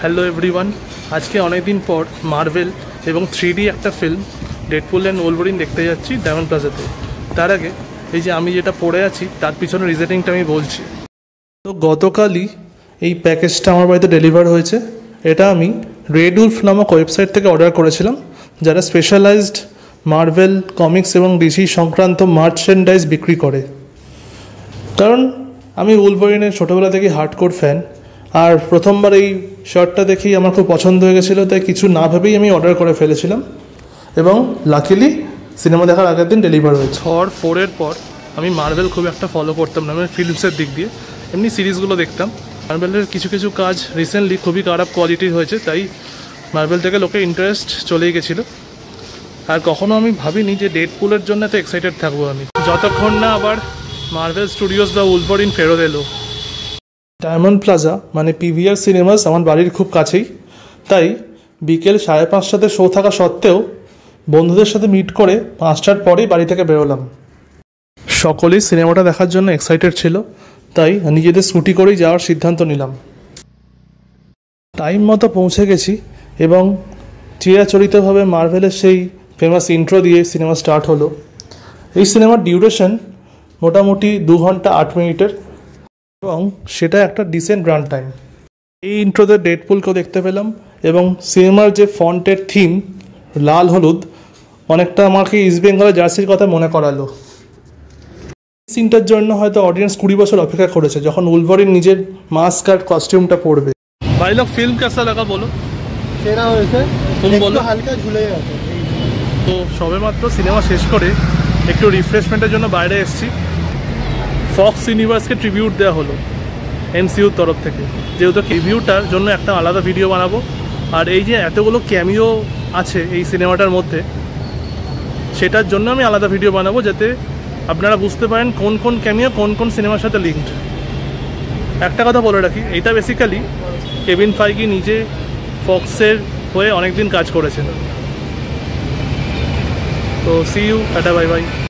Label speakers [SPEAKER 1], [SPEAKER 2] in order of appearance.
[SPEAKER 1] Hello everyone, আজকে অনেক দিন পর মার্ভেল এবং 3D একটা ফিল্ম ডেডপুল অ্যান্ড ওলভারিন দেখতে যাচ্ছি ডায়মন্ড প্লাজাতে। তার আগে এই যে আমি যেটা পড়ে আছি তার পিছনে রিজনিংটা আমি বলছি। তো গতকালই এই প্যাকেজটা আমার বাড়িতে ডেলিভার হয়েছে। এটা আমি রেড উলফ নামক ওয়েবসাইট থেকে অর্ডার করেছিলাম, যারা স্পেশালাইজড মার্ভেল কমিক্স এবং ডিসি সংক্রান্ত মার্চেন্ডাইজ বিক্রি করে। কারণ আমি ওলভারিনের ছোটোবেলা থেকেই হার্ডকোর ফ্যান, আর প্রথমবার এই শার্টটা দেখেই আমার খুব পছন্দ হয়ে গেছিলো, তাই কিছু না ভেবেই আমি অর্ডার করে ফেলেছিলাম এবং লাকিলি সিনেমা দেখার আগের দিন ডেলিভার হয়েছে। থর 4-এর পর আমি মার্ভেল খুব একটা ফলো করতাম না, মানে ফিল্মসের দিক দিয়ে, এমনি সিরিজগুলো দেখতাম। মার্ভেলের কিছু কিছু কাজ রিসেন্টলি খুবই খারাপ কোয়ালিটির হয়েছে, তাই মার্ভেল থেকে লোকের ইন্টারেস্ট চলেই গেছিলো। আর কখনও আমি ভাবিনি যে ডেডপুলের জন্য এত এক্সাইটেড থাকবো আমি, যতক্ষণ না আবার মার্ভেল স্টুডিওস বা ওলভারিন ফেরত এলো। ডায়মন্ড প্লাজা মানে পিভিআর সিনেমাস আমার বাড়ির খুব কাছেই, তাই বিকেল 5:30টাতে শো থাকা সত্ত্বেও বন্ধুদের সাথে মিট করে 5টার পরেই বাড়ি থেকে বেরোলাম। সকলেই সিনেমাটা দেখার জন্য এক্সাইটেড ছিল, তাই নিজেদের স্কুটি করেই যাওয়ার সিদ্ধান্ত নিলাম। টাইম মতো পৌঁছে গেছি এবং চিরাচরিতভাবে মার্ভেলের সেই ফেমাস ইন্ট্রো দিয়ে সিনেমা স্টার্ট হলো। এই সিনেমার ডিউরেশন মোটামুটি 2 ঘন্টা 8 মিনিটের এবং সেটা একটা ডিসেন্ট রান টাইম। এই ইন্ট্রোতে ডেডপুলকেও দেখতে পেলাম এবং সিনেমার যে ফন্টের থিম লাল হলুদ অনেকটা আমাকে ইস্ট বেঙ্গলের জার্সির কথা মনে করালো। সিনটার জন্য হয়তো অডিয়েন্স 20 বছর অপেক্ষা করেছে, যখন ওলভারিন নিজের মাস্ক আর কস্টিউমটা পরবে। ভাই লোক ফিল্ম কেসা লাগা বলো?
[SPEAKER 2] সেরা হয়েছে,
[SPEAKER 1] তুমি বলো।
[SPEAKER 2] হালকা ঝুলে গেছে।
[SPEAKER 1] তো সবেমাত্র সিনেমা শেষ করে একটু রিফ্রেশমেন্টের জন্য বাইরে এসেছি। ফক্স ইউনিভার্সকে ট্রিবিউট দেওয়া হলো এমসিইউর তরফ থেকে, যেহেতু রিভিউটার জন্য একটা আলাদা ভিডিও বানাবো। আর এই যে এতগুলো ক্যামিও আছে এই সিনেমাটার মধ্যে, সেটার জন্য আমি আলাদা ভিডিও বানাবো, যাতে আপনারা বুঝতে পারেন কোন কোন ক্যামিও কোন কোন সিনেমার সাথে লিঙ্কড। একটা কথা বলে রাখি, এটা বেসিক্যালি কেভিন ফাইগি নিজে ফক্সের হয়ে অনেকদিন কাজ করেছেন। তো see you, tata, bye by.